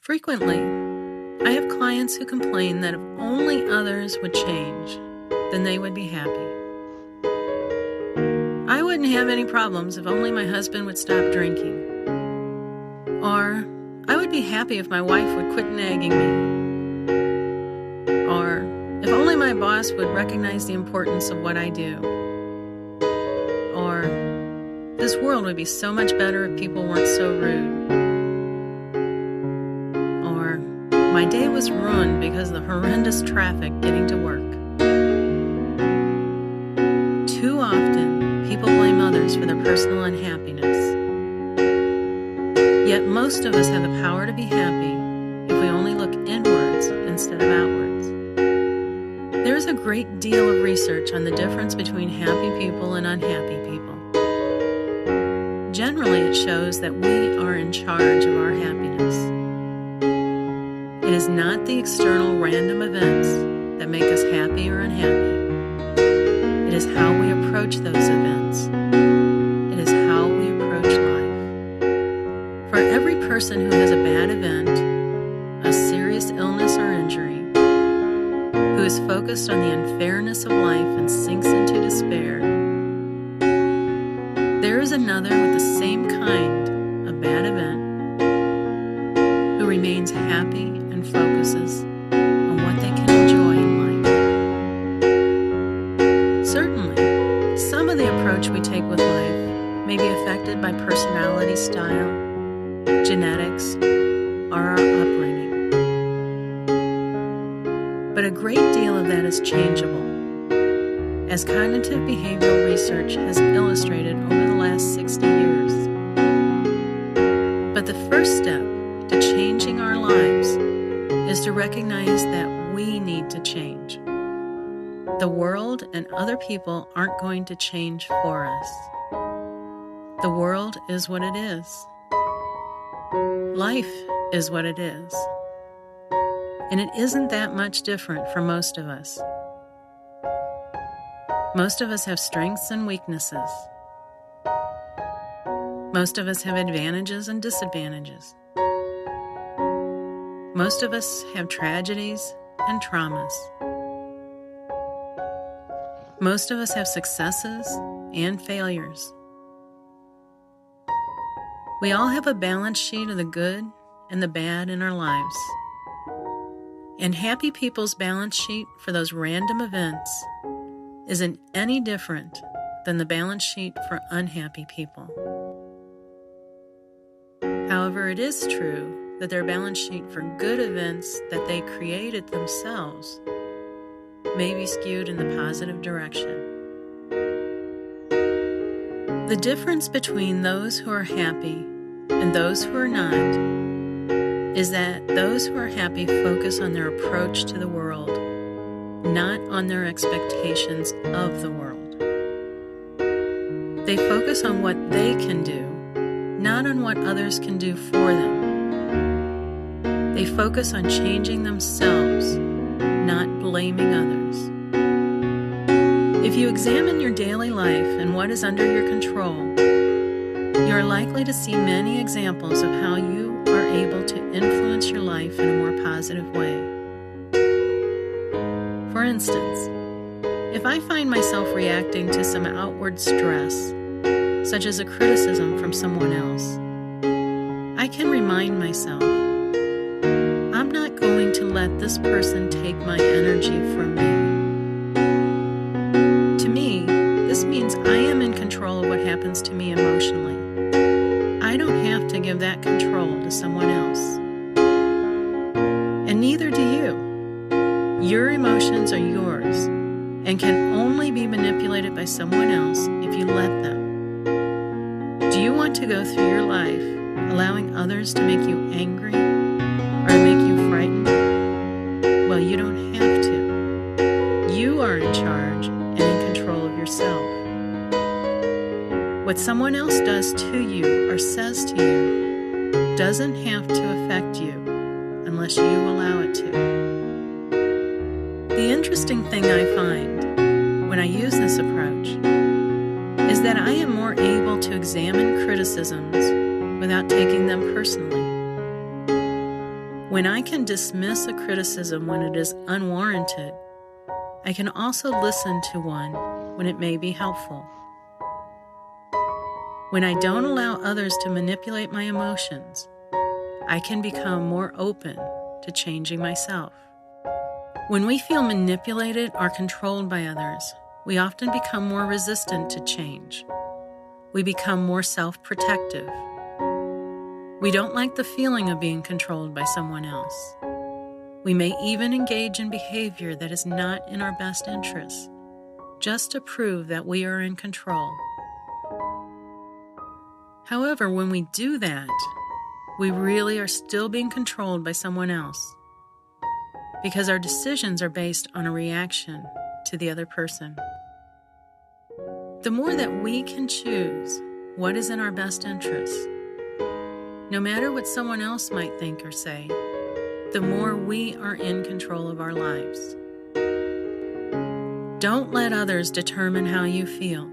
Frequently, I have clients who complain that if only others would change, then they would be happy. I wouldn't have any problems if only my husband would stop drinking. Or, I would be happy if my wife would quit nagging me. Or, if only my boss would recognize the importance of what I do. Or, this world would be so much better if people weren't so rude. Or, my day was ruined because of the horrendous traffic getting to work. Too often, people blame others for their personal unhappiness. Yet most of us have the power to be happy if we only look inwards instead of outwards. There is a great deal of research on the difference between happy people and unhappy people. Generally, it shows that we are in charge of our happiness. It is not the external random events that make us happy or unhappy. It is how we approach those events. It is how we approach life. For every person who has a bad event, a serious illness or injury, who is focused on the unfairness of life and sinks into despair, there is another with the same kind of bad event who remains happy and focuses on what they can enjoy in life. Certainly, some of the approach we take with life may be affected by personality style, genetics, or our upbringing. But a great deal of that is changeable, as cognitive behavioral research has illustrated over the last 60 years. But the first step to changing our lives is to recognize that we need to change. The world and other people aren't going to change for us. The world is what it is. Life is what it is. And it isn't that much different for most of us. Most of us have strengths and weaknesses. Most of us have advantages and disadvantages. Most of us have tragedies and traumas. Most of us have successes and failures. We all have a balance sheet of the good and the bad in our lives. And happy people's balance sheet for those random events isn't any different than the balance sheet for unhappy people. However, it is true that their balance sheet for good events that they created themselves may be skewed in the positive direction. The difference between those who are happy and those who are not is that those who are happy focus on their approach to the world, not on their expectations of the world. They focus on what they can do, not on what others can do for them. They focus on changing themselves, not blaming others. If you examine your daily life and what is under your control, you are likely to see many examples of how you are able to influence your life in a more positive way. For instance, if I find myself reacting to some outward stress, such as a criticism from someone else, I can remind myself, I'm not going to let this person take my energy from me. To me, this means I am in control of what happens to me emotionally. I don't have to give that control to someone else. And neither do you. Your emotions are yours and can only be manipulated by someone else if you let them. Do you want to go through your life allowing others to make you angry or make you frightened? Well, you don't have to. You are in charge and in control of yourself. What someone else does to you or says to you doesn't have to affect you unless you allow it to. The interesting thing I find when I use this approach is that I am more able to examine criticisms without taking them personally. When I can dismiss a criticism when it is unwarranted, I can also listen to one when it may be helpful. When I don't allow others to manipulate my emotions, I can become more open to changing myself. When we feel manipulated or controlled by others, we often become more resistant to change. We become more self-protective. We don't like the feeling of being controlled by someone else. We may even engage in behavior that is not in our best interests, just to prove that we are in control. However, when we do that, we really are still being controlled by someone else, because our decisions are based on a reaction to the other person. The more that we can choose what is in our best interests, no matter what someone else might think or say, the more we are in control of our lives. Don't let others determine how you feel.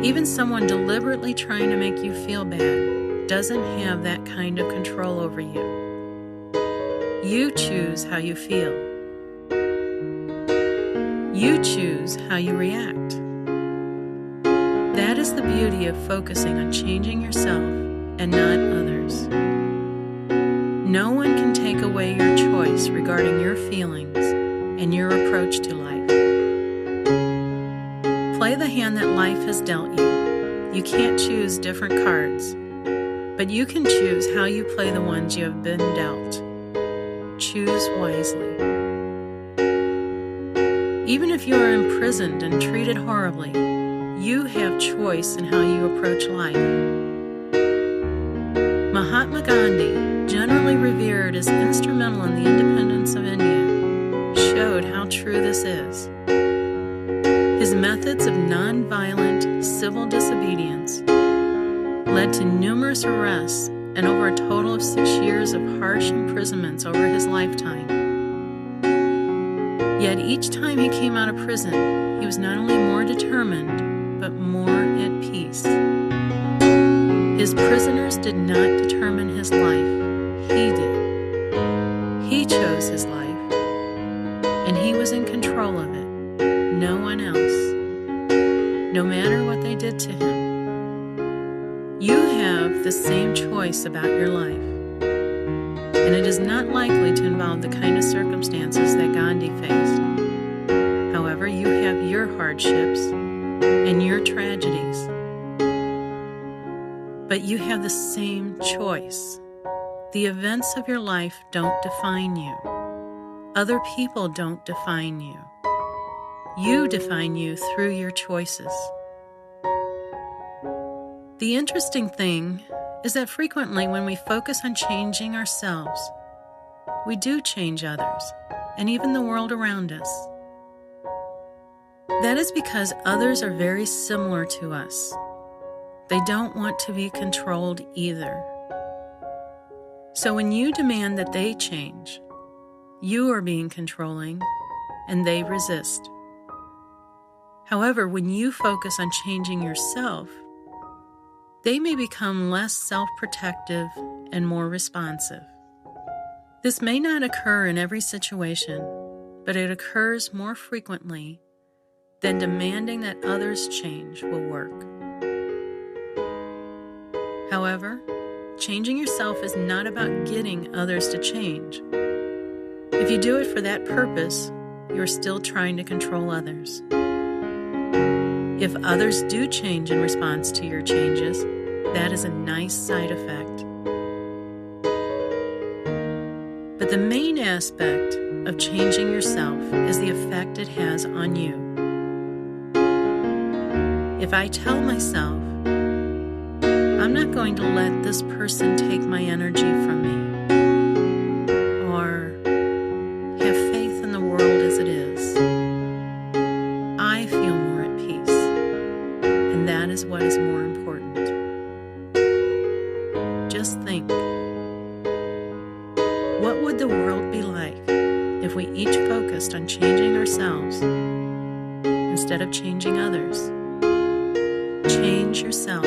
Even someone deliberately trying to make you feel bad doesn't have that kind of control over you. You choose how you feel. You choose how you react. That is the beauty of focusing on changing yourself and not others. No one can take away your choice regarding your feelings and your approach to life. Play the hand that life has dealt you. You can't choose different cards, but you can choose how you play the ones you have been dealt. Choose wisely. Even if you are imprisoned and treated horribly, you have choice in how you approach life. Mahatma Gandhi, generally revered as instrumental in the independence of India, showed how true this is. His methods of nonviolent civil disobedience led to numerous arrests and over a total of 6 years of harsh imprisonments over his lifetime. Yet each time he came out of prison, he was not only more determined, but more at peace. His prisoners did not determine his life. He did. He chose his life, and he was in control of it. No one else, no matter what they did to him. You have the same choice about your life, and it is not likely to involve the kind of circumstances that Gandhi faced. However, you have your hardships and your tragedies, but you have the same choice. The events of your life don't define you. Other people don't define you. You define you through your choices. The interesting thing is that frequently when we focus on changing ourselves, we do change others and even the world around us. That is because others are very similar to us. They don't want to be controlled either. So when you demand that they change, you are being controlling and they resist. However, when you focus on changing yourself, they may become less self-protective and more responsive. This may not occur in every situation, but it occurs more frequently than demanding that others change will work. However, changing yourself is not about getting others to change. If you do it for that purpose, you're still trying to control others. If others do change in response to your changes, that is a nice side effect. But the main aspect of changing yourself is the effect it has on you. If I tell myself, I'm not going to let this person take my energy from me, or have faith in the world as it is, I feel more at peace, and that is what is more important. Just think, what would the world be like if we each focused on changing ourselves instead of changing others? Change yourself.